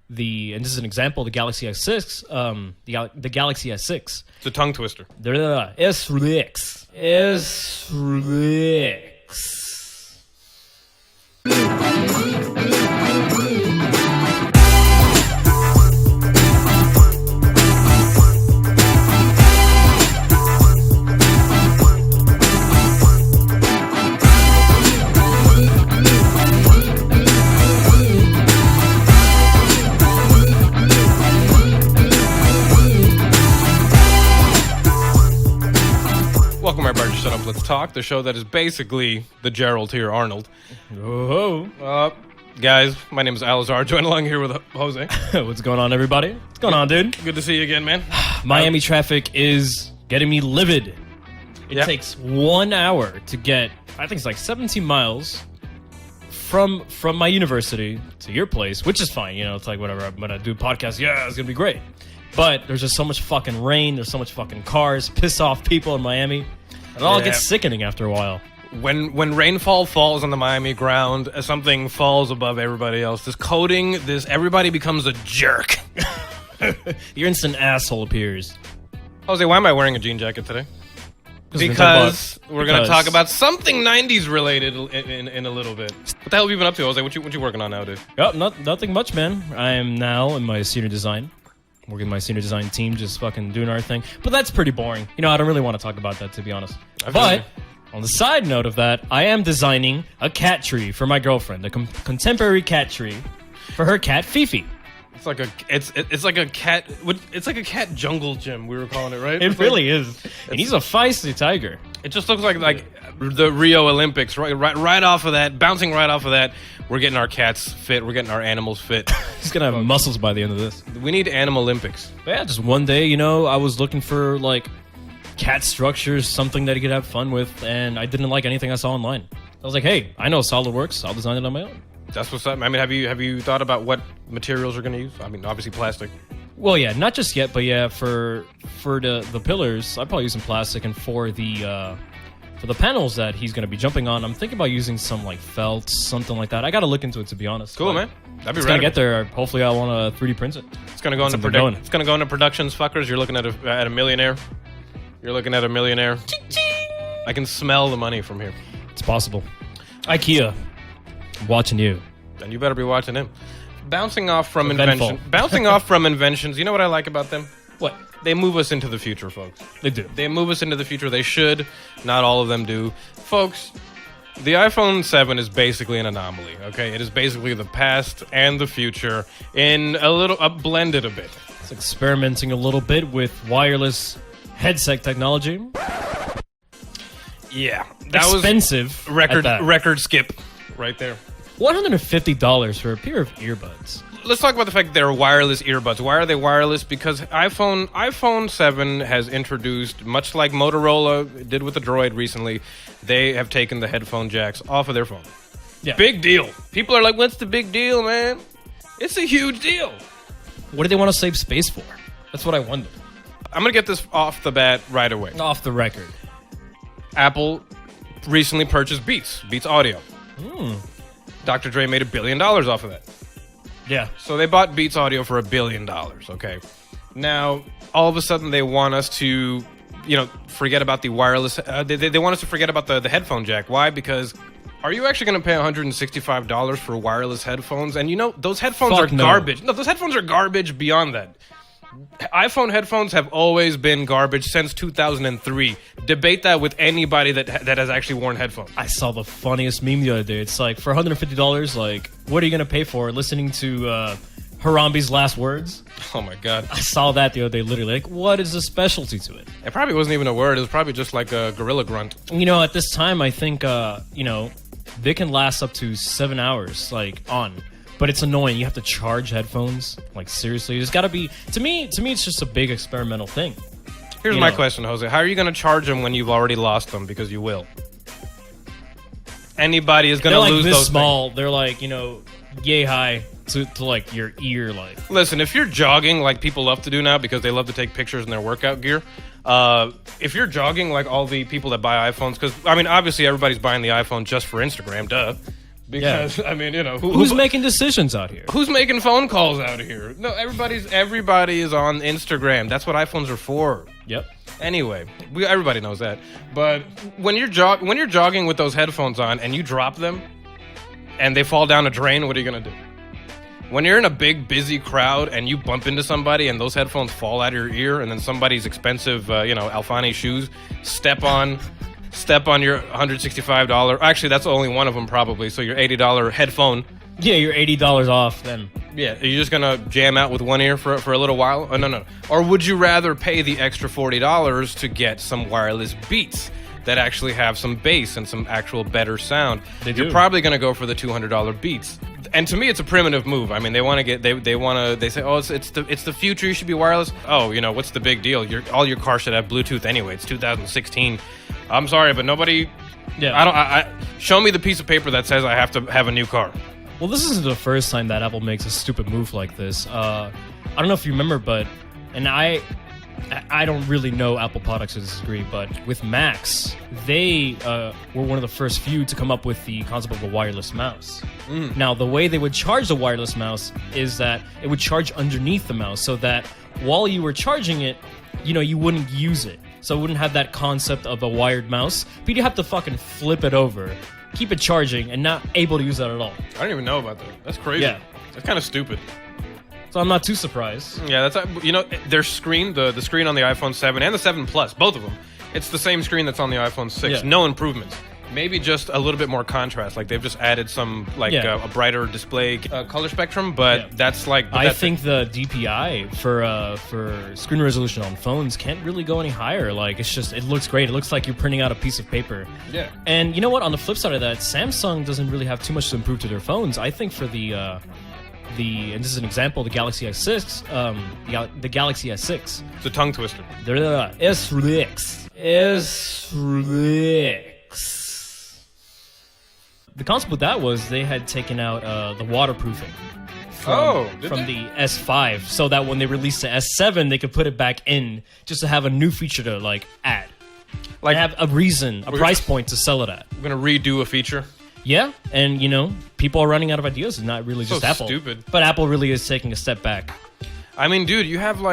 and this is an example, the Galaxy S6, the Galaxy S6. It's a tongue twister. S6. Welcome, everybody, to Shut Up, Let's Talk, the show that is basically the Gerald here, Arnold. Oh. Guys, my name is Alizar, joined along here with Jose. What's going on, everybody? What's going on, dude? Good to see you again, man. Miami traffic is getting me livid. It takes 1 hour to get, I think it's like 17 miles from my university to your place, which is fine. You know, it's like, whatever, I'm going to do a podcast. Yeah, it's going to be great. But there's just so much fucking rain. There's so much fucking cars, piss off people in Miami. It all gets sickening after a while. When rainfall falls on the Miami ground, something falls above everybody else. This coating, everybody becomes a jerk. Your instant asshole appears. Jose, why am I wearing a jean jacket today? Because we're going to talk about something 90s related in a little bit. What the hell have you been up to, Jose? What you working on now, dude? Oh, nothing much, man. I am now in my senior design. Working my senior design team, just fucking doing our thing. But that's pretty boring. You know, I don't really want to talk about that, to be honest. But on the side note of that, I am designing a cat tree for my girlfriend, a contemporary cat tree for her cat Fifi. It's like a cat jungle gym, we were calling it, right? It really is. And he's a feisty tiger. It just looks like the Rio Olympics, right off of that, bouncing right off of that. We're getting our cats fit. We're getting our animals fit. He's gonna have muscles by the end of this. We need animal Olympics. But yeah, just one day, you know, I was looking for like cat structures, something that he could have fun with, and I didn't like anything I saw online. I was like, hey, I know SolidWorks. I'll design it on my own. That's what's up. I mean, have you thought about what materials you're gonna use? I mean, obviously plastic. Well, yeah, not just yet, but yeah, for the pillars, I'd probably use some plastic, and for the panels that he's going to be jumping on, I'm thinking about using some like felt, something like that. I got to look into it, to be honest. Cool, man. That'd be it's going to get there. Hopefully, I want to 3D print it. It's going to go into production. It's going to go into productions, fuckers. You're looking at a millionaire. You're looking at a millionaire. Ching-ching. I can smell the money from here. It's possible. IKEA, I'm watching you. And you better be watching him. Bouncing off from inventions. You know what I like about them? What? They move us into the future, folks. They do. They move us into the future. They should. Not all of them do. Folks, the iPhone 7 is basically an anomaly, okay? It is basically the past and the future in blended a bit. It's experimenting a little bit with wireless headset technology. Yeah. That expensive. Record skip right there. $150 for a pair of earbuds. Let's talk about the fact that they're wireless earbuds. Why are they wireless? Because iPhone 7 has introduced, much like Motorola did with the Droid recently, they have taken the headphone jacks off of their phone. Yeah. Big deal. People are like, what's the big deal, man? It's a huge deal. What do they want to save space for? That's what I wonder. I'm going to get this off the bat right away. Off the record. Apple recently purchased Beats Audio. Dr. Dre made $1 billion off of that. Yeah. So they bought Beats Audio for $1 billion, okay? Now, all of a sudden, they want us to, forget about the wireless... They want us to forget about the headphone jack. Why? Because are you actually going to pay $165 for wireless headphones? And those headphones are garbage. No, those headphones are garbage beyond that. iPhone headphones have always been garbage since 2003. Debate that with anybody that has actually worn headphones. I saw the funniest meme the other day. It's like, for $150, like, what are you going to pay for listening to Harambe's last words? Oh my god. I saw that the other day, literally. Like, what is the specialty to it? It probably wasn't even a word. It was probably just like a gorilla grunt. At this time, I think, they can last up to 7 hours, like, on. But it's annoying. You have to charge headphones. Like, seriously. There's got to be... To me, it's just a big experimental thing. Here's my question, Jose. How are you going to charge them when you've already lost them? Because you will. Anybody is going to lose those they're small. They're like, yay high to like your ear. Like, listen, if you're jogging like people love to do now because they love to take pictures in their workout gear, if you're jogging like all the people that buy iPhones, because, I mean, obviously everybody's buying the iPhone just for Instagram, duh. Because I mean, who's making decisions out here? Who's making phone calls out here? No, everybody is on Instagram. That's what iPhones are for. Yep. Anyway, everybody knows that. But when you're jogging with those headphones on and you drop them and they fall down a drain, what are you gonna do? When you're in a big, busy crowd and you bump into somebody and those headphones fall out of your ear, and then somebody's expensive, Alfani shoes step on your $165. Actually, that's only one of them probably. So your $80 headphone. Yeah, you're $80 off then. Yeah, are you just gonna jam out with one ear for a little while? Oh, no. Or would you rather pay the extra $40 to get some wireless Beats that actually have some bass and some actual better sound? You're probably gonna go for the $200 Beats. And to me, it's a primitive move. I mean, they say, oh, it's the future. You should be wireless. Oh, what's the big deal? All your cars should have Bluetooth anyway. It's 2016. I'm sorry, but nobody. Yeah. Show me the piece of paper that says I have to have a new car. Well, this isn't the first time that Apple makes a stupid move like this. I don't know if you remember, I don't really know Apple products to this degree, but with Macs, they were one of the first few to come up with the concept of a wireless mouse. Now, the way they would charge the wireless mouse is that it would charge underneath the mouse, so that while you were charging it, you wouldn't use it. So it wouldn't have that concept of a wired mouse, but you have to fucking flip it over, keep it charging, and not able to use that at all. I don't even know about that. That's crazy. Yeah. That's kind of stupid. So I'm not too surprised. Yeah, that's their screen, the screen on the iPhone 7 and the 7 Plus, both of them. It's the same screen that's on the iPhone 6. Yeah. No improvements. Maybe just a little bit more contrast. Like they've just added some a brighter display color spectrum, but that's like. I think the DPI for screen resolution on phones can't really go any higher. Like it looks great. It looks like you're printing out a piece of paper. Yeah. And you know what? On the flip side of that, Samsung doesn't really have too much to improve to their phones. I think for and this is an example, the Galaxy S6, the Galaxy S6. It's a tongue twister. S6. The concept with that was they had taken out the waterproofing from the S5, so that when they released the S7, they could put it back in just to have a new feature to add. Like have a reason, a price point to sell it at. We're gonna redo a feature. Yeah, and people are running out of ideas. It's not really just Apple. Stupid. But Apple really is taking a step back. I mean, dude, you have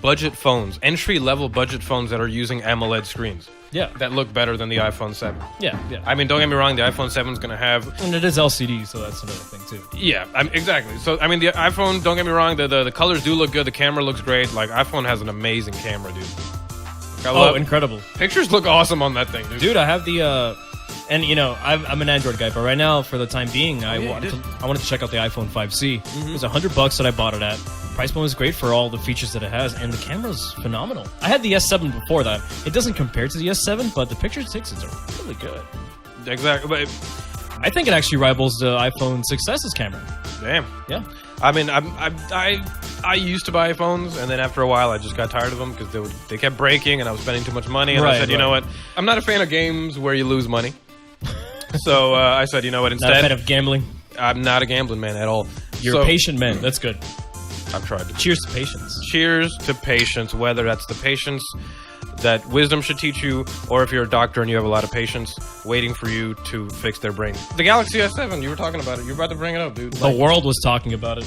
budget phones, entry-level budget phones that are using AMOLED screens. Yeah. That look better than the iPhone 7. Yeah. I mean, don't get me wrong, the iPhone 7 is going to have... And it is LCD, so that's another thing, too. Yeah, exactly. So, I mean, the iPhone, don't get me wrong, the colors do look good, the camera looks great. Like, iPhone has an amazing camera, dude. Incredible. Pictures look awesome on that thing, dude. Dude, I have the... And I'm an Android guy, but right now, for the time being, I wanted to check out the iPhone 5C. It was $100 that I bought it at. Price point is great for all the features that it has, and the camera's phenomenal. I had the S7 before that. It doesn't compare to the S7, but the picture it takes are really good. Exactly. But I think it actually rivals the iPhone 6s's camera. Damn. Yeah. I mean, I used to buy iPhones, and then after a while, I just got tired of them because they kept breaking, and I was spending too much money. And I said, you know what? I'm not a fan of games where you lose money. So I said, you know what? Instead, not a fan of gambling. I'm not a gambling man at all. You're a patient man. That's good. I've tried. Cheers to patience. Cheers to patience. Whether that's the patience that wisdom should teach you, or if you're a doctor and you have a lot of patience waiting for you to fix their brain. The Galaxy S7, you were talking about it. You're about to bring it up, dude. The world was talking about it.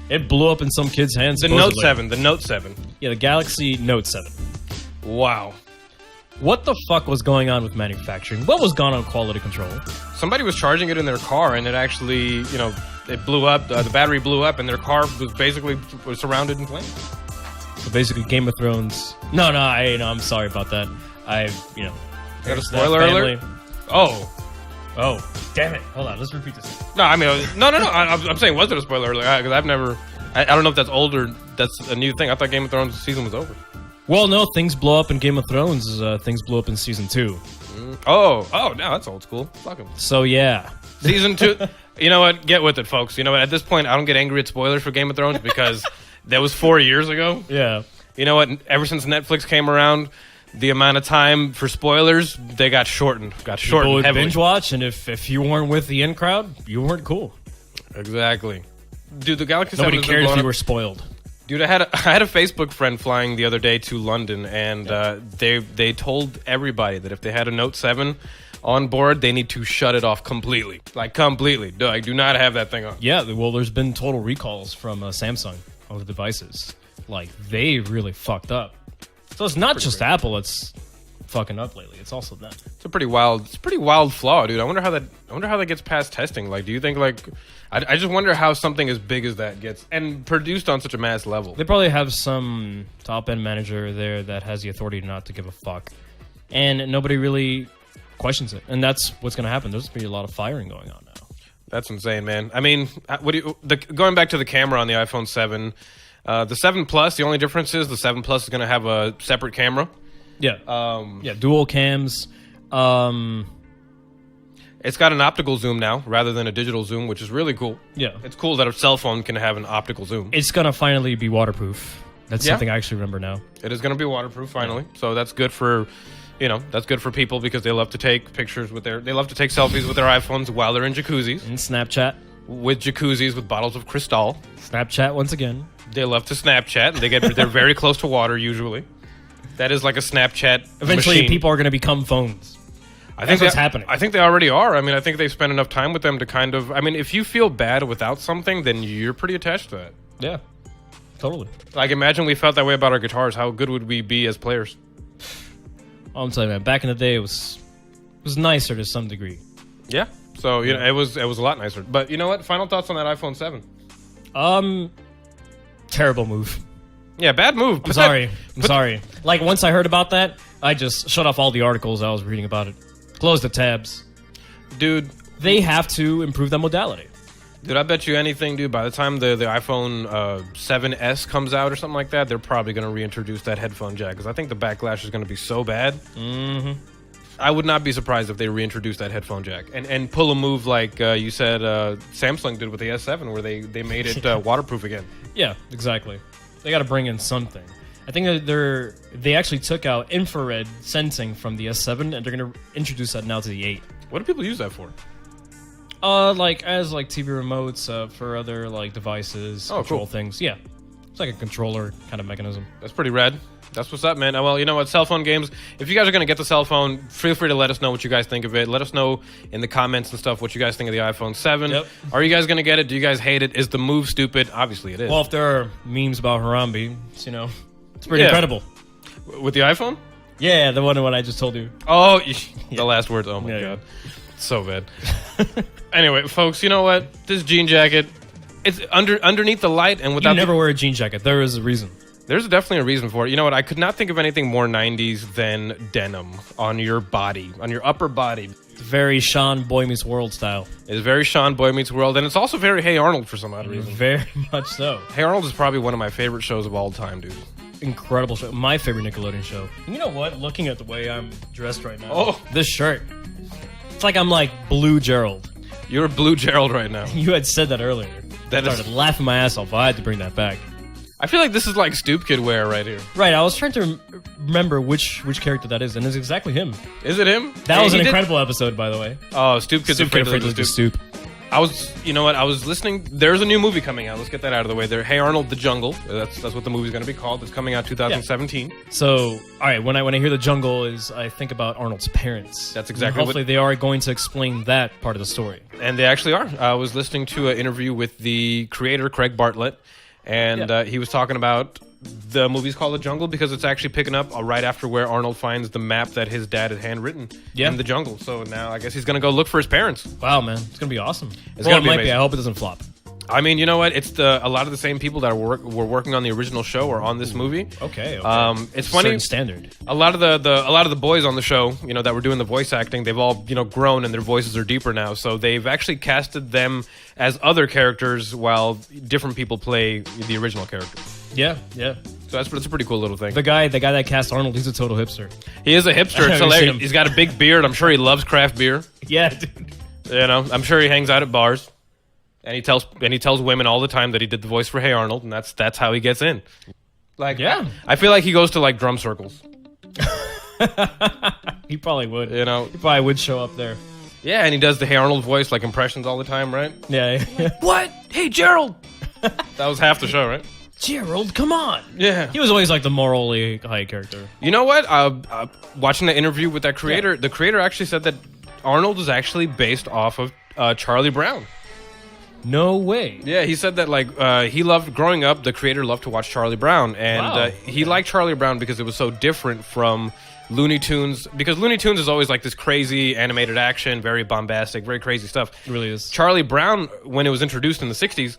It blew up in some kid's hands. The Note 7. The Note 7. Yeah, the Galaxy Note 7. Wow. What the fuck was going on with manufacturing? What was going on with quality control? Somebody was charging it in their car, and it actually, it blew up. The battery blew up, and their car was basically surrounded in flames. So basically, Game of Thrones. No, I'm sorry about that. Got a spoiler alert? Oh, damn it! Hold on, let's repeat this. No, I mean, no. I'm saying, was it a spoiler alert? Because I've never. I don't know if that's old or that's a new thing. I thought Game of Thrones season was over. Well, no, things blow up in Game of Thrones. Things blew up in season 2. Oh, no, that's old school. Fuck them. So yeah, season 2. You know what? Get with it, folks. You know what? At this point, I don't get angry at spoilers for Game of Thrones because that was 4 years ago. Yeah. You know what? Ever since Netflix came around, the amount of time for spoilers they got shortened. People would binge watch, and if you weren't with the in crowd, you weren't cool. Exactly. Dude, the Galaxy 7 nobody cared if you were spoiled. Dude, I had a Facebook friend flying the other day to London, and they told everybody that if they had a Note 7, on board, they need to shut it off completely. Like, completely. Like, do not have that thing on. Yeah, well, there's been total recalls from Samsung on the devices. Like, they really fucked up. So it's not just Apple that's fucking up lately. It's also them. It's a pretty wild flaw, dude. I wonder how that gets past testing. Like, do you think, like, I just wonder how something as big as that gets and produced on such a mass level. They probably have some top-end manager there that has the authority not to give a fuck. And nobody really questions it. And that's what's going to happen. There's going to be a lot of firing going on now. That's insane, man. I mean, going back to the camera on the iPhone 7, the 7 Plus, the only difference is the 7 Plus is going to have a separate camera. Yeah. Dual cams. It's got an optical zoom now rather than a digital zoom, which is really cool. Yeah. It's cool that a cell phone can have an optical zoom. It's going to finally be waterproof. That's something I actually remember now. It is going to be waterproof finally. So that's good for, that's good for people because they love to take pictures they love to take selfies with their iPhones while they're in jacuzzis. And Snapchat. With jacuzzis with bottles of Cristal. Snapchat once again. They love to Snapchat. And they're very close to water usually. That is like a Snapchat Eventually, machine. people are going to become phones. I think what's happening. I think they already are. I mean, I think they've spent enough time with them to kind of... I mean, if you feel bad without something, then you're pretty attached to that. Yeah, totally. Like, imagine we felt that way about our guitars. How good would we be as players? I'm telling you, man, back in the day, it was nicer to some degree. Yeah. So, it was a lot nicer. But you know what? Final thoughts on that iPhone 7? Terrible move. Yeah, bad move. I'm sorry. Like, once I heard about that, I just shut off all the articles I was reading about it. Closed the tabs. Dude. They have to improve that modality. Dude, I bet you anything, dude, by the time the iPhone 7S comes out or something like that, they're probably going to reintroduce that headphone jack, because I think the backlash is going to be so bad. Mm-hmm. I would not be surprised if they reintroduce that headphone jack and pull a move like you said Samsung did with the S7, where they made it waterproof again. Yeah, exactly. They got to bring in something. I think that they actually took out infrared sensing from the S7, and they're going to introduce that now to the 8. What do people use that for? Like as TV remotes for other like devices, control things. Yeah, it's like a controller kind of mechanism. That's pretty rad. That's what's up, man. Well, you know what? Cell phone games. If you guys are going to get the cell phone, feel free to let us know what you guys think of it. Let us know in the comments and stuff what you guys think of the iPhone 7. Yep. Are you guys going to get it? Do you guys hate it? Is the move stupid? Obviously it is. Well, if there are memes about Harambe, it's pretty incredible. With the iPhone? Yeah, the one I just told you. Oh, the last words. Oh, my God. Yeah. So bad. Anyway, folks, you know what? This jean jacket, it's underneath the light and without... You never wear a jean jacket. There is a reason. There's definitely a reason for it. You know what? I could not think of anything more 90s than denim on your body, on your upper body. It's very Sean Boy Meets World style. It's very Sean Boy Meets World, and it's also very Hey Arnold for some odd reason. Very much so. Hey Arnold is probably one of my favorite shows of all time, dude. Incredible show. My favorite Nickelodeon show. You know what? Looking at the way I'm dressed right now. This shirt. It's like I'm like Blue Gerald. You're Blue Gerald right now. You had said that earlier. I started laughing my ass off. I had to bring that back. I feel like this is like Stoop Kid wear right here. Right, I was trying to remember which character that is, and it's exactly him. Is it him? That was an incredible episode, by the way. Oh, Stoop Kid's afraid to stoop. I was listening. There's a new movie coming out. Let's get that out of the way. There, Hey Arnold, The Jungle. That's what the movie's going to be called. It's coming out 2017. Yeah. So, all right, when I hear The Jungle, I think about Arnold's parents. That's exactly. Hopefully, they are going to explain that part of the story. And they actually are. I was listening to an interview with the creator, Craig Bartlett, and he was talking about the movie's called The Jungle because it's actually picking up right after where Arnold finds the map that his dad had handwritten in the jungle. So now I guess he's going to go look for his parents. Wow, man. It's going to be awesome. It might be. I hope it doesn't flop. I mean, you know what? It's a lot of the same people that were working on the original show or on this movie. Okay. It's funny. Certain standard. A lot of the boys on the show, that were doing the voice acting, they've all grown and their voices are deeper now. So they've actually casted them as other characters while different people play the original character. Yeah. So that's a pretty cool little thing. The guy that cast Arnold, he's a total hipster. He is a hipster. It's hilarious. He's got a big beard. I'm sure he loves craft beer. Yeah, dude. I'm sure he hangs out at bars. And he tells women all the time that he did the voice for Hey Arnold, and that's how he gets in. Like, yeah, I feel like he goes to like drum circles. He probably would. He probably would show up there. Yeah, and he does the Hey Arnold voice, like impressions all the time, right? Yeah. What? Hey, Gerald. That was half the show, right? Gerald, come on. Yeah. He was always like the morally high character. You know what? Watching the interview with that creator, the creator actually said that Arnold is actually based off of Charlie Brown. No way. Yeah, he said that he loved growing up. The creator loved to watch Charlie Brown, and he liked Charlie Brown because it was so different from Looney Tunes. Because Looney Tunes is always like this crazy animated action, very bombastic, very crazy stuff. It really is. Charlie Brown, when it was introduced in the '60s,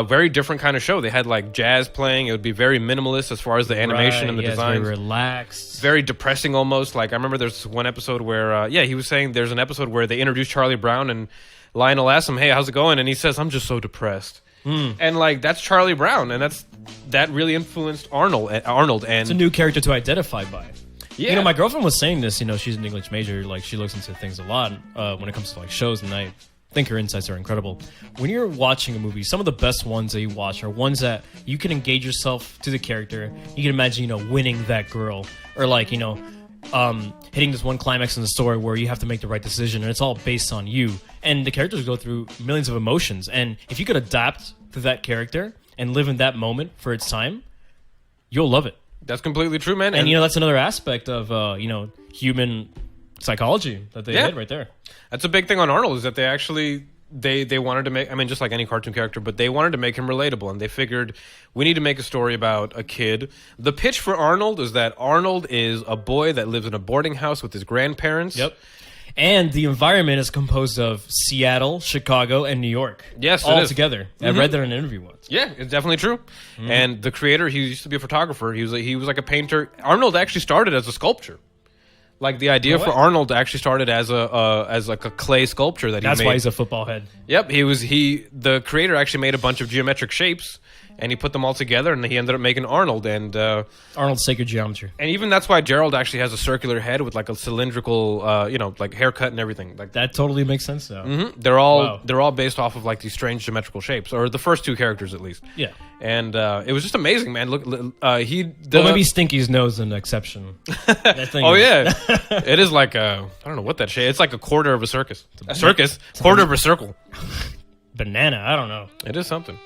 very different kind of show. They had like jazz playing. It would be very minimalist as far as the animation and the design. Very relaxed. Very depressing almost. Like I remember there's one episode where he was saying there's an episode where they introduced Charlie Brown and Lionel asked him, "Hey, how's it going?" And he says, "I'm just so depressed." And like that's Charlie Brown, and that really influenced Arnold. And it's a new character to identify by. Yeah. You know, my girlfriend was saying this. You know, she's an English major. Like she looks into things a lot when it comes to like shows, and I think her insights are incredible. When you're watching a movie, some of the best ones that you watch are ones that you can engage yourself to the character. You can imagine, you know, winning that girl, or like, you know, hitting this one climax in the story where you have to make the right decision, and it's all based on you. And the characters go through millions of emotions, and if you could adapt to that character and live in that moment for its time, you'll love it. That's completely true, man. And you know, that's another aspect of you know, human psychology that they did right there. That's a big thing on Arnold, is that they actually they wanted to make, I mean, just like any cartoon character, but they wanted to make him relatable, and they figured we need to make a story about a kid. The pitch for Arnold is that Arnold is a boy that lives in a boarding house with his grandparents. Yep. And the environment is composed of Seattle, Chicago, and New York. Yes, all it is. together. I read that in an interview once. Yeah, it's definitely true. And the creator, he used to be a photographer. He was like a painter. Arnold actually started as a sculpture. Like the idea for Arnold actually started as a clay sculpture that he made. That's why he's a football head. Yep, the creator actually made a bunch of geometric shapes, and he put them all together, and he ended up making Arnold. And Arnold's sacred geometry. And even that's why Gerald actually has a circular head with like a cylindrical, like haircut and everything. Like that totally makes sense now. They're all based off of like these strange geometrical shapes, or the first two characters at least. Yeah. And it was just amazing, man. Look, well, maybe Stinky's nose is an exception. Yeah, it is like I don't know what that shape. It's like a quarter of a circus. A circus, quarter of a circle. Banana. I don't know. It is something.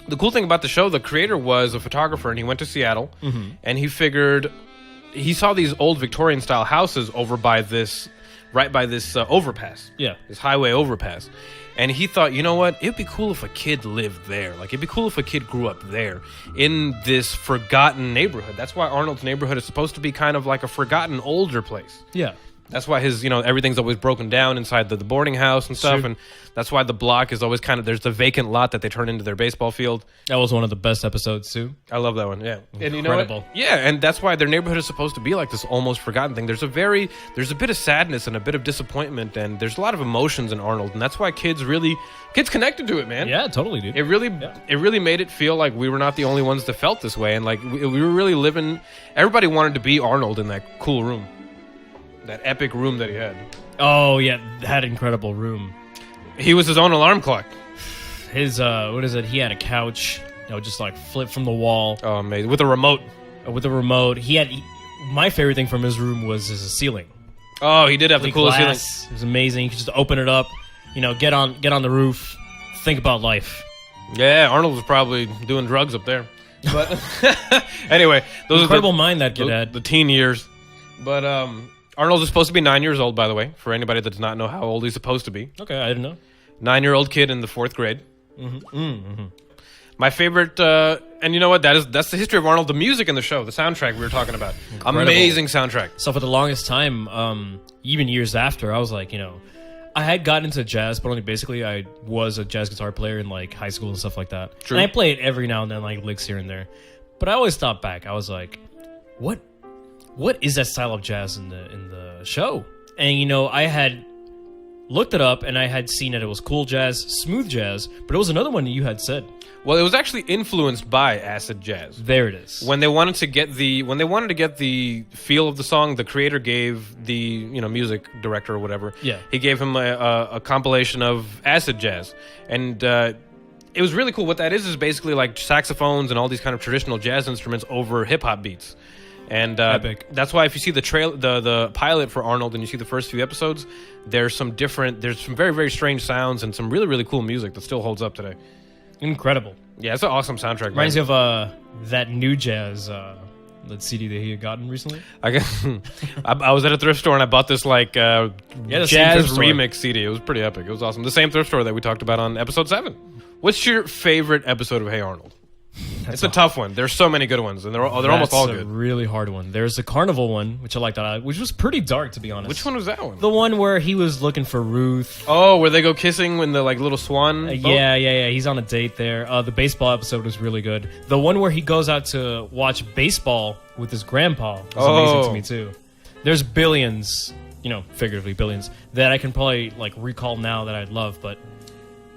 The cool thing about the show, the creator was a photographer, and he went to Seattle, and he saw these old Victorian style houses over by this overpass. Yeah, this highway overpass. And he thought, you know what? It'd be cool if a kid lived there. Like, it'd be cool if a kid grew up there in this forgotten neighborhood. That's why Arnold's neighborhood is supposed to be kind of like a forgotten older place. Yeah. That's why his, everything's always broken down inside the boarding house and stuff. Sure. And that's why the block is always there's the vacant lot that they turn into their baseball field. That was one of the best episodes, too. I love that one, yeah. Incredible. And you know what? Yeah, and that's why their neighborhood is supposed to be like this almost forgotten thing. There's a bit of sadness and a bit of disappointment, and there's a lot of emotions in Arnold, and that's why kids connected to it, man. Yeah, totally, dude. It really made it feel like we were not the only ones that felt this way, and like we were really living. Everybody wanted to be Arnold in that cool room. That epic room that he had. Oh, yeah, that incredible room. He was his own alarm clock. His, what is it? He had a couch, just like flip from the wall. Oh, amazing. With a remote. With a remote. My favorite thing from his room was his ceiling. Oh, he did have the coolest ceiling. It was amazing. You could just open it up, get on the roof, think about life. Yeah, Arnold was probably doing drugs up there. But anyway, those incredible mind that kid had. The teen years. But Arnold is supposed to be 9 years old, by the way, for anybody that does not know how old he's supposed to be. Okay, I didn't know. 9-year-old kid in the 4th grade. My favorite, and you know what? That's the history of Arnold. The music in the show, the soundtrack we were talking about. Incredible. Amazing soundtrack. So for the longest time, even years after, I was like, I had gotten into jazz, but only basically I was a jazz guitar player in like high school and stuff like that. True. And I played every now and then, like licks here and there. But I always thought back. I was like, what is that style of jazz in the show? And I had looked it up, and I had seen that it was cool jazz, smooth jazz, but it was another one that you had said. Well, it was actually influenced by acid jazz. There it is. When they wanted to get the feel of the song, the creator gave the music director or whatever. Yeah. He gave him a compilation of acid jazz, and it was really cool. What that is basically like saxophones and all these kind of traditional jazz instruments over hip hop beats. And that's why if you see the pilot for Arnold and you see the first few episodes, there's some very, very strange sounds and some really, really cool music that still holds up today. Incredible. Yeah, it's an awesome soundtrack. Reminds me of that new jazz that CD that he had gotten recently? I was at a thrift store and I bought this like the same jazz thrift store. remix CD. It was pretty epic. It was awesome. The same thrift store that we talked about on episode 7. What's your favorite episode of Hey Arnold? It's a tough one. There's so many good ones, and they're almost all good. That's a really hard one. There's the carnival one, which I liked that, which was pretty dark, to be honest. Which one was that one? The one where he was looking for Ruth. Oh, where they go kissing when the like little swan. boat? Yeah. He's on a date there. The baseball episode was really good. The one where he goes out to watch baseball with his grandpa was amazing to me too. There's billions, figuratively billions, that I can probably like recall now that I'd love, but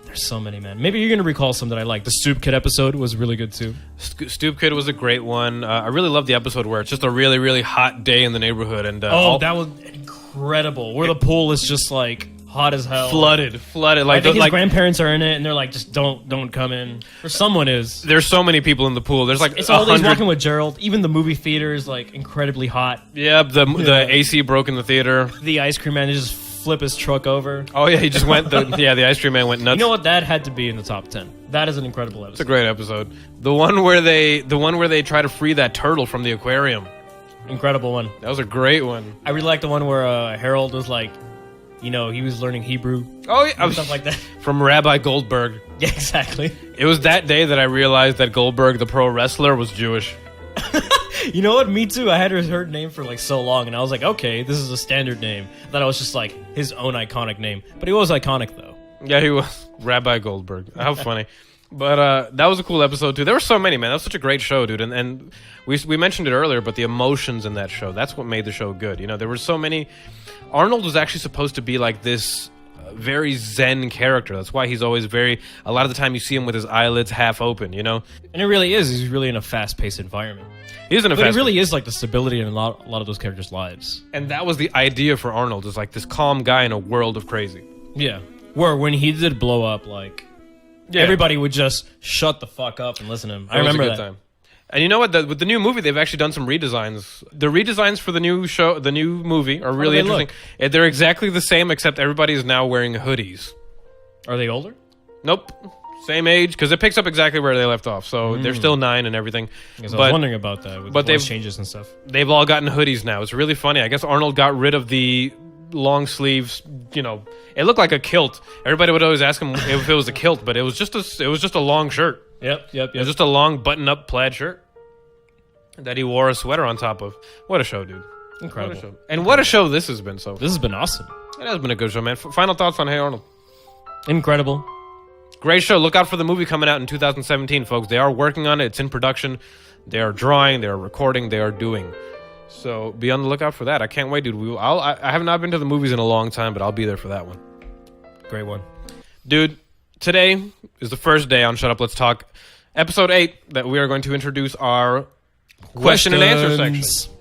there's so many, man. Maybe you're gonna recall some that I like. The Stoop Kid episode was really good too. Stoop Kid was a great one. I really love the episode where it's just a really, really hot day in the neighborhood, and that was incredible. Where the pool is just like hot as hell, flooded. Like I think his grandparents are in it, and they're like, just don't come in. Or someone is. There's so many people in the pool. There's like it's always walking with Gerald. Even the movie theater is like incredibly hot. Yeah, the AC broke in the theater. The ice cream man just flip his truck over. Oh yeah, he just went. The ice cream man went nuts. You know what? That had to be in the top 10. That is an incredible episode. It's a great episode. The one where they try to free that turtle from the aquarium. Incredible one. That was a great one. I really like the one where Harold was like, he was learning Hebrew. Oh yeah, stuff like that. From Rabbi Goldberg. Yeah, exactly. It was that day that I realized that Goldberg, the pro wrestler, was Jewish. You know what? Me too. I had heard her name for like so long, and I was like, okay, this is a standard name. I thought it was just like his own iconic name, but he was iconic though. Yeah, he was Rabbi Goldberg. How funny. But that was a cool episode too. There were so many, man. That was such a great show, dude. And we mentioned it earlier, but the emotions in that show, that's what made the show good. There were so many. Arnold was actually supposed to be like this very zen character. That's why he's always a lot of the time you see him with his eyelids half open, And it really is. He's really in a fast-paced environment. He is in a But it really is like the stability in a lot of those characters' lives. And that was the idea for Arnold, is like this calm guy in a world of crazy. Yeah. Where when he did blow up, everybody would just shut the fuck up and listen to him. I remember that. Time. And you know what? With the new movie, they've actually done some redesigns. The redesigns for the new movie are really interesting. They're exactly the same, except everybody is now wearing hoodies. Are they older? Nope. Same age, because it picks up exactly where they left off. So they're still 9 and everything. I was wondering about that with the voice changes and stuff. They've all gotten hoodies now. It's really funny. I guess Arnold got rid of the long sleeves. It looked like a kilt. Everybody would always ask him if it was a kilt, but it was just a long shirt. Yep. It was just a long button-up plaid shirt that he wore a sweater on top of. What a show, dude! Incredible. What a show. And what a show this has been. So this has been awesome. It has been a good show, man. Final thoughts on Hey Arnold? Incredible. Great show. Look out for the movie coming out in 2017, folks. They are working on it. It's in production. They are drawing. They are recording. They are doing. So be on the lookout for that. I can't wait, dude. I have not been to the movies in a long time, but I'll be there for that one. Great one. Dude, today is the first day on Shut Up, Let's Talk, episode 8, that we are going to introduce our question and answer section.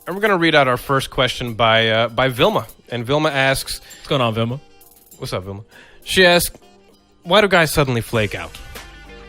And we're going to read out our first question by Vilma. And Vilma asks... What's going on, Vilma? What's up, Vilma? She asks, why do guys suddenly flake out?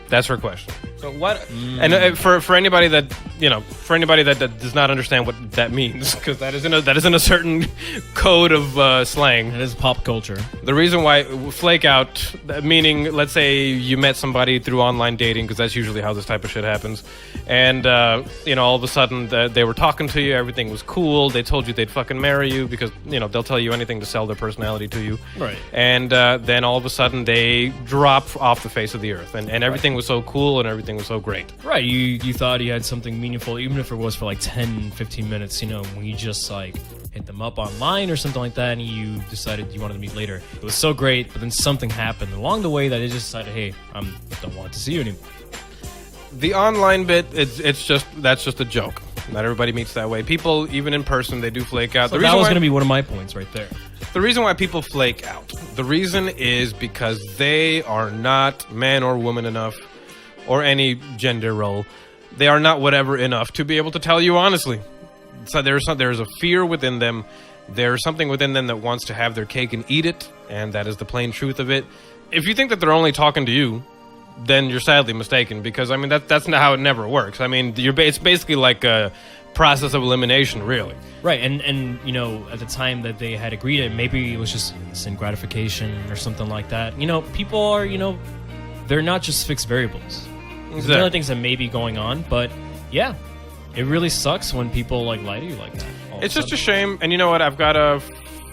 That's her question. So what? And for anybody that that does not understand what that means, because that isn't a certain code of slang. It is pop culture. The reason why flake out, meaning let's say you met somebody through online dating, because that's usually how this type of shit happens, and all of a sudden they were talking to you, everything was cool, they told you they'd fucking marry you because they'll tell you anything to sell their personality to you, right? And then all of a sudden they drop off the face of the earth, and everything was so cool and everything was so great. Right, you thought you had something meaningful, even if it was for like 10, 15 minutes, when you just like hit them up online or something like that and you decided you wanted to meet later. It was so great, but then something happened along the way that it just decided, hey, I don't want to see you anymore. The online bit, that's just a joke. Not everybody meets that way. People, even in person, they do flake out. So that was going to be one of my points right there. The reason why people flake out, the reason is because they are not man or woman enough, or any gender role. They are not whatever enough to be able to tell you honestly. So there's a fear within them. There's something within them that wants to have their cake and eat it, and that is the plain truth of it. If you think that they're only talking to you, then you're sadly mistaken, because that's not how it never works. It's basically like a process of elimination, really. Right, and at the time that they had agreed it, maybe it was just instant gratification or something like that. People are, they're not just fixed variables. There's other things that may be going on, but yeah. it really sucks when people like lie to you like that. It's just a shame. And you know what? I've got a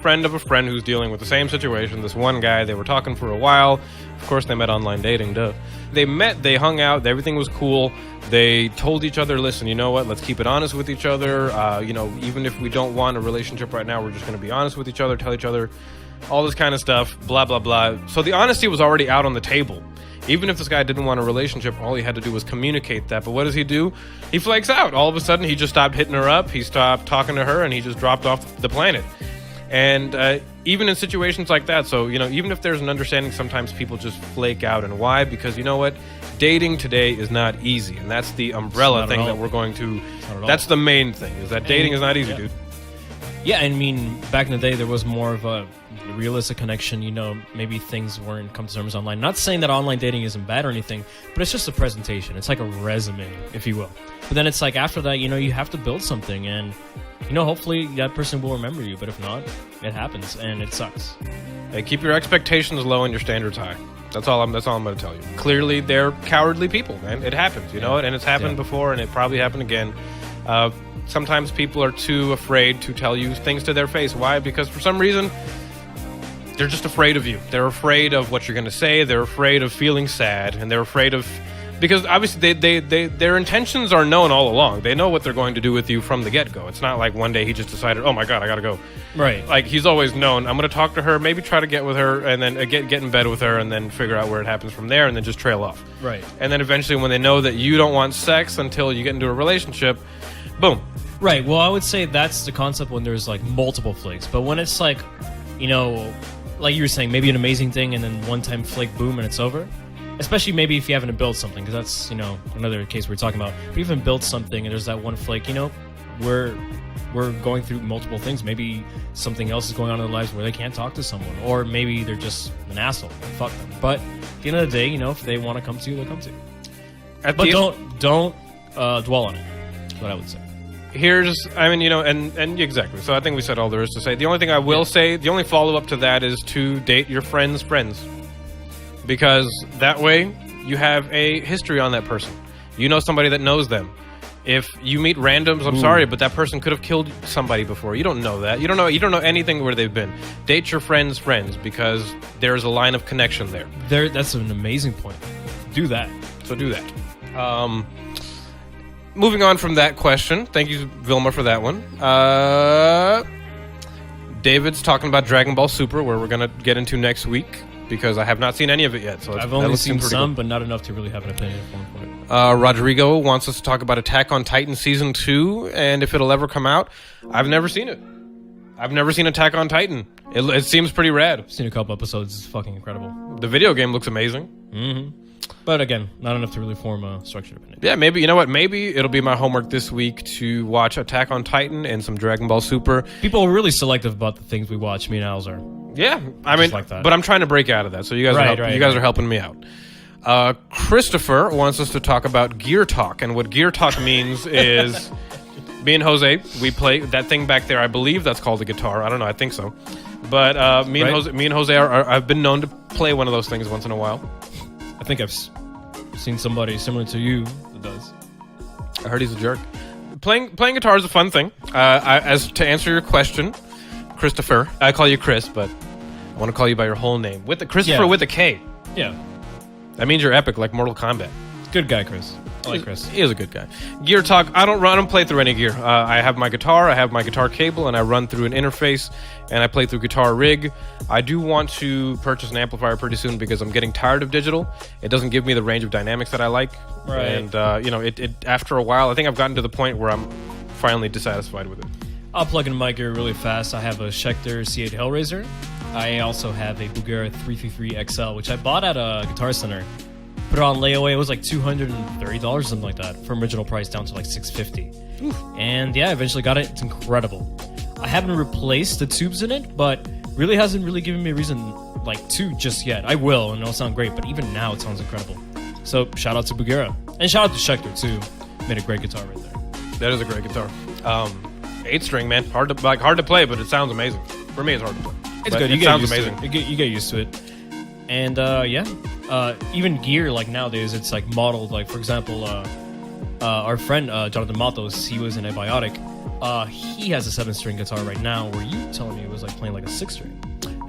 friend of a friend who's dealing with the same situation. This one guy, they were talking for a while. Of course, they met online dating, duh. They met, they hung out, everything was cool. They told each other, listen, you know what? Let's keep it honest with each other. Even if we don't want a relationship right now, we're just going to be honest with each other, tell each other all this kind of stuff, blah, blah, blah. So the honesty was already out on the table. Even if this guy didn't want a relationship, all he had to do was communicate that. But what does he do? He flakes out. All of a sudden, he just stopped hitting her up. He stopped talking to her, and he just dropped off the planet. And even in situations like that, so, even if there's an understanding, sometimes people just flake out. And why? Because you know what? Dating today is not easy. And that's the umbrella thing that we're going to... That's the main thing, is that dating is not easy, dude. Yeah, I mean, back in the day, there was more of a realistic connection. Maybe things weren't come to terms online. Not saying that online dating isn't bad or anything, but it's just a presentation. It's like a resume, if you will. But then it's like after that, you have to build something, and hopefully that person will remember you. But if not, it happens, and it sucks. Hey, keep your expectations low and your standards high. That's all I'm going to tell you. Clearly, they're cowardly people, man. It happens, and it's happened before, and it probably happened again. Sometimes people are too afraid to tell you things to their face. Why? Because for some reason, they're just afraid of you. They're afraid of what you're going to say. They're afraid of feeling sad, and they're afraid of... Because obviously their intentions are known all along. They know what they're going to do with you from the get-go. It's not like one day he just decided, oh my God, I got to go. Right. Like, he's always known, I'm going to talk to her, maybe try to get with her, and then get in bed with her, and then figure out where it happens from there, and then just trail off. Right. And then eventually when they know that you don't want sex until you get into a relationship, boom. Right. Well, I would say that's the concept when there's like multiple flakes. But when it's like, like you were saying, maybe an amazing thing and then one time flake, boom, and it's over. Especially maybe if you haven't built something, because that's, another case we're talking about. If you haven't built something and there's that one flake, we're going through multiple things. Maybe something else is going on in their lives where they can't talk to someone. Or maybe they're just an asshole. Fuck them. But at the end of the day, if they want to come to you, they'll come to you. But don't dwell on it. That's what I would say. And exactly. So I think we said all there is to say. The only thing I will say, the only follow-up to that is to date your friends' friends. Because that way, you have a history on that person. You know somebody that knows them. If you meet randoms, I'm sorry, but that person could have killed somebody before. You don't know that. You don't know anything where they've been. Date your friends' friends, because there's a line of connection there. That's an amazing point. Do that. So do that. Moving on from that question, thank you, Vilma, for that one. David's talking about Dragon Ball Super, where we're going to get into next week, because I have not seen any of it yet. So I've only seen some, but not enough to really have an opinion for it. Rodrigo wants us to talk about Attack on Titan Season 2, and if it'll ever come out. I've never seen it. I've never seen Attack on Titan. It seems pretty rad. I've seen a couple episodes. It's fucking incredible. The video game looks amazing. Mm-hmm. But again, not enough to really form a structured opinion. Yeah, maybe, you know what? Maybe it'll be my homework this week to watch Attack on Titan and some Dragon Ball Super. People are really selective about the things we watch. Me and Al's are. Yeah, I mean, like that. But I'm trying to break out of that, so you guys are helping me out. Christopher wants us to talk about Gear Talk, and what Gear Talk means is me and Jose, we play that thing back there. I believe that's called a guitar. I don't know. I think so. But me and Jose I've been known to play one of those things once in a while. I think I've seen somebody similar to you that does. I heard he's a jerk. Playing guitar is a fun thing. As to answer your question, Christopher, I call you Chris, but I want to call you by your whole name. With a K. Yeah. That means you're epic, like Mortal Kombat. Good guy, Chris. I like Chris. He is a good guy. Gear Talk. I don't play through any gear. I have my guitar. I have my guitar cable, and I run through an interface, and I play through Guitar Rig. I do want to purchase an amplifier pretty soon because I'm getting tired of digital. It doesn't give me the range of dynamics that I like. Right. And it after a while, I think I've gotten to the point where I'm finally dissatisfied with it. I'll plug in my gear really fast. I have a Schecter C8 Hellraiser. I also have a Bugera 333 XL, which I bought at a Guitar Center. Put it on layaway. It was like $230, something like that, from original price down to like $650. Oof. And yeah, I eventually got it. It's incredible. I haven't replaced the tubes in it, but really hasn't really given me a reason like to just yet. I will, and it'll sound great, but even now it sounds incredible. So shout out to Bugera, and shout out to Schecter too. Made a great guitar right there. That is a great guitar. 8-string, man, hard to play, but it sounds amazing. For me, it's hard to play. It's good. It sounds amazing. You get used to it. And even gear, like nowadays, it's like modeled. Like for example, our friend Jonathan Matos, he was in Abiotic. He has a 7-string guitar right now. Were you telling me it was like playing like a 6-string?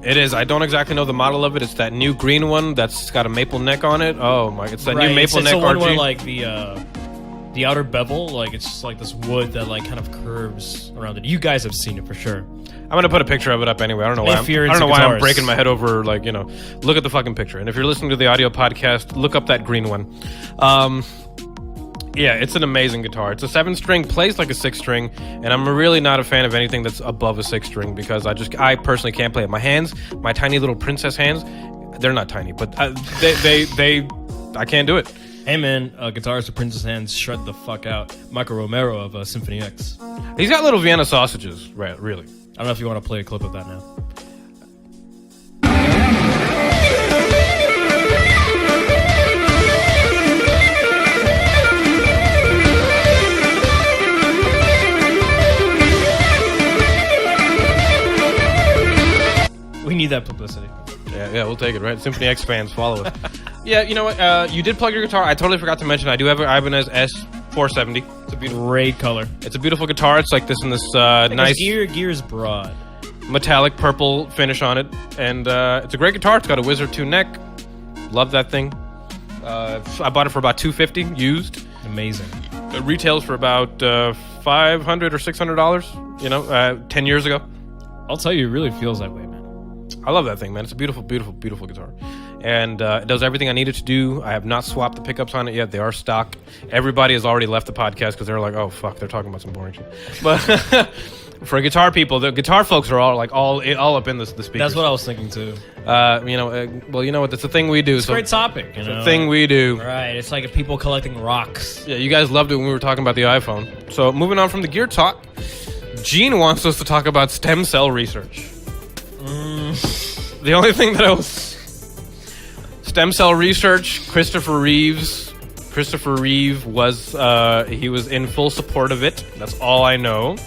It is. I don't exactly know the model of it. It's that new green one that's got a maple neck on it. Oh my! It's that new maple neck it's the one RG. where like the outer bevel, like it's just like this wood that like kind of curves around it. You guys have seen it for sure. I'm gonna put a picture of it up anyway. I don't know why. I'm breaking my head over like Look at the fucking picture. And if you're listening to the audio podcast, look up that green one. Yeah, it's an amazing guitar. It's a 7-string, plays like a 6-string, and I'm really not a fan of anything that's above a 6-string because I personally can't play it. My hands, my tiny little princess hands, they're not tiny, but they I can't do it. Hey man, guitars with princess hands, shred the fuck out. Michael Romero of Symphony X. He's got little Vienna sausages, right? Really. I don't know if you want to play a clip of that now. We need that publicity. Yeah, we'll take it, right? Symphony X fans, follow it. Yeah, you know what? You did plug your guitar. I totally forgot to mention I do have an Ibanez S470. It's a beautiful, great color. It's a beautiful guitar. It's like this in this nice gear's broad, metallic purple finish on it, and it's a great guitar. It's got a Wizard 2 neck. Love that thing. I bought it for about $250 used. Amazing. It retails for about $500 or $600. 10 years ago. I'll tell you, it really feels that way, man. I love that thing, man. It's a beautiful, beautiful, beautiful guitar. And it does everything I need it to do. I have not swapped the pickups on it yet. They are stock. Everybody has already left the podcast because they're like, oh, fuck, they're talking about some boring shit. But for guitar people, the guitar folks are all up in the speakers. That's what I was thinking, too. Well, you know what? That's the thing we do. It's a great topic. It's a thing we do. Right. It's like people collecting rocks. Yeah, you guys loved it when we were talking about the iPhone. So moving on from the gear talk, Gene wants us to talk about stem cell research. The only thing that I was... Stem cell research, Christopher Reeve was he was in full support of it. That's all I know.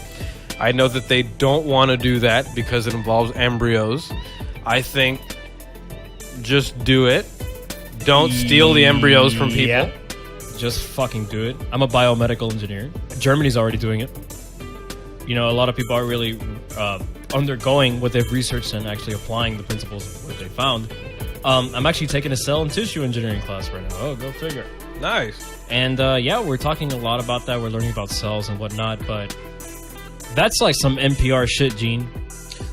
I know that they don't want to do that because it involves embryos. I think just do it. Don't steal the embryos from people. Yeah. Just fucking do it. I'm a biomedical engineer. Germany's already doing it. A lot of people are really undergoing what they've researched and actually applying the principles of what they found. I'm actually taking a cell and tissue engineering class right now. Oh, go figure. Nice. And we're talking a lot about that. We're learning about cells and whatnot, but that's like some NPR shit, Gene.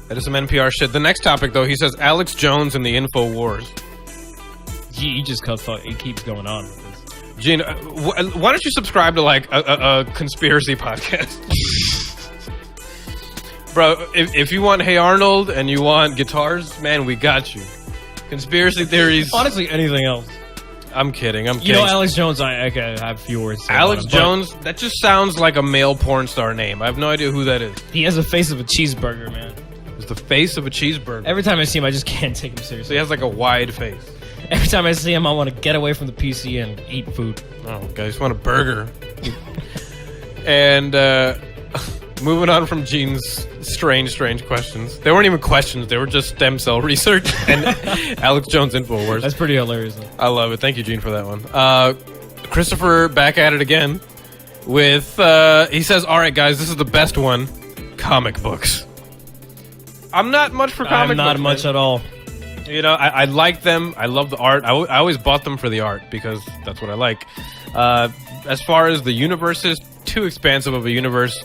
That is some NPR shit. The next topic, though, he says Alex Jones and the InfoWars. He just it keeps going on with this. Gene, why don't you subscribe to like a conspiracy podcast? Bro, if you want Hey Arnold and you want guitars, man, we got you. Conspiracy theories. Honestly, anything else. I'm kidding. Alex Jones, I have a few words to say Alex about him, Jones, that just sounds like a male porn star name. I have no idea who that is. He has the face of a cheeseburger, man. It's the face of a cheeseburger. Every time I see him, I just can't take him So seriously. he has like a wide face. Every time I see him, I want to get away from the PC and eat food. Oh, God, I just want a burger. And moving on from Gene's strange questions. They weren't even questions. They were just stem cell research and Alex Jones InfoWars. That's pretty hilarious. I love it. Thank you, Gene, for that one. Christopher back at it again with, he says, all right, guys, this is the best one. Comic books. I'm not much for comic books. I'm not much at all. I like them. I love the art. I always bought them for the art because that's what I like. As far as the universe is, too expansive of a universe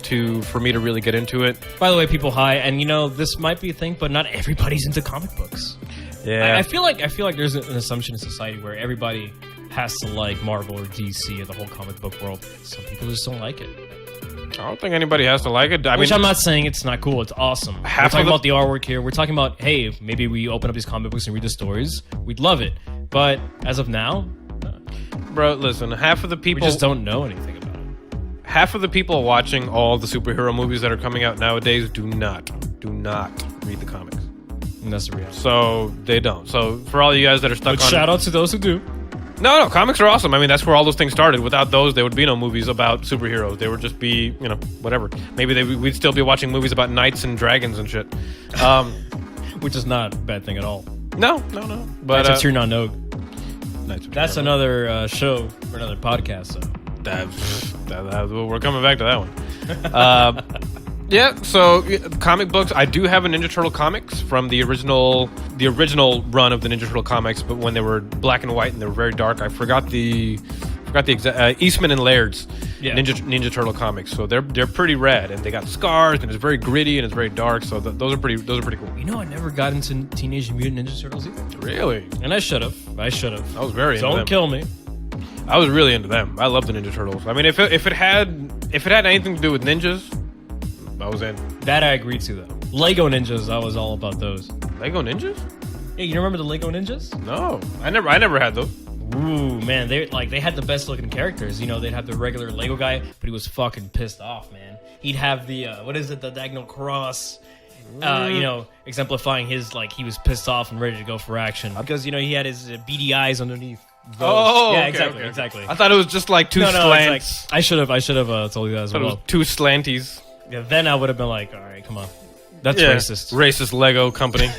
for me to really get into it. By the way, people, hi, and this might be a thing, but not everybody's into comic books. Yeah, I feel like there's an assumption in society where everybody has to like Marvel or DC or the whole comic book world. Some people just don't like it. I don't think anybody has to like it. Which I'm not saying it's not cool. It's awesome. We're talking about the artwork here. We're talking about, hey, maybe we open up these comic books and read the stories. We'd love it. But as of now, bro, listen, half of the people... We just don't know anything about it. Half of the people watching all the superhero movies that are coming out nowadays do not read the comics. And that's the reality. So they don't. So for all you guys that are stuck on... Shout out to those who do. No, comics are awesome. I mean, that's where all those things started. Without those, there would be no movies about superheroes. They would just be, whatever. Maybe we'd still be watching movies about knights and dragons and shit. Which is not a bad thing at all. No. But Knights of Tir Na Nog. Knights of That's Tir Na Nog. another show for another podcast, so... We're coming back to that one. Yeah, so comic books. I do have a Ninja Turtle comics from the original run of the Ninja Turtle comics, but when they were black and white and they were very dark. I forgot the exact Eastman and Laird's Ninja Turtle comics. So they're pretty rad, and they got scars, and it's very gritty and it's very dark. So those are pretty cool. You know, I never got into Teenage Mutant Ninja Turtles either. Really? And I should have. I was very into them. Don't kill me. I was really into them. I love the Ninja Turtles. I mean, if it had anything to do with ninjas, I was in. That I agreed to though. Lego Ninjas, I was all about those. Lego Ninjas? Yeah, you remember the Lego Ninjas? No, I never had those. Ooh, man, they had the best looking characters. You know, they'd have the regular Lego guy, but he was fucking pissed off, man. He'd have the the diagonal cross. You know, exemplifying his he was pissed off and ready to go for action because he had his beady eyes underneath. Those. Oh, yeah, okay, exactly. I thought it was just like two slants. I should have told you that as well. It was two slanties. Yeah, then I would have been like, all right, come on. That's racist. Racist Lego company.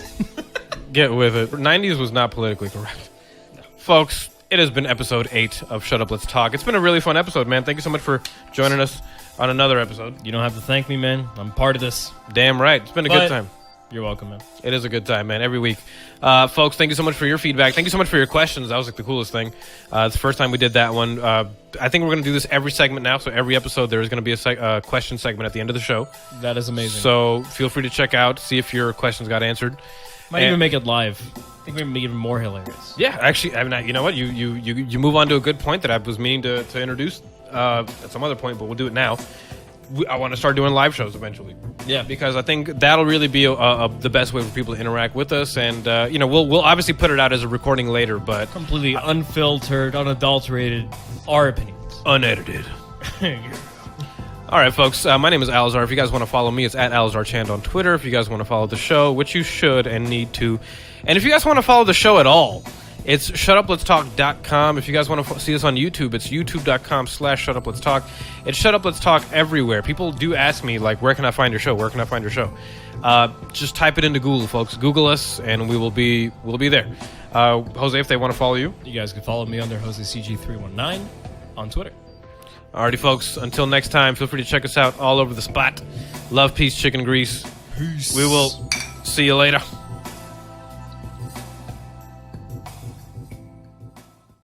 Get with it. 90s was not politically correct. No. Folks, it has been episode 8 of Shut Up, Let's Talk. It's been a really fun episode, man. Thank you so much for joining us on another episode. You don't have to thank me, man. I'm part of this. Damn right. It's been a good time. You're welcome, man. It is a good time, man, every week. Folks, thank you so much for your feedback. Thank you so much for your questions. That was the coolest thing. It's the first time we did that one. I think we're going to do this every segment now. So every episode, there is going to be a question segment at the end of the show. That is amazing. So feel free to check out, see if your questions got answered. Might even make it live. I think we make it even more hilarious. Yeah, actually, I mean, you know what? You move on to a good point that I was meaning to introduce at some other point, but we'll do it now. I want to start doing live shows eventually. Yeah, because I think that'll really be the best way for people to interact with us, and we'll obviously put it out as a recording later, but completely unfiltered, unadulterated, our opinions, unedited. All right, folks. My name is Alazar. If you guys want to follow me, it's at AlazarChand on Twitter. If you guys want to follow the show, which you should and need to, and if you guys want to follow the show at all, it's shutuplet'stalk.com. If you guys want to see us on YouTube, it's youtube.com/shutuplet'stalk. It's Shut Up Let's Talk everywhere. People do ask me, where can I find your show? Where can I find your show? Just type it into Google, folks. Google us, and we'll be there. Jose, if they want to follow you, you guys can follow me under JoseCG319 on Twitter. Alrighty, folks. Until next time, feel free to check us out all over the spot. Love, peace, chicken grease. Peace. We will see you later.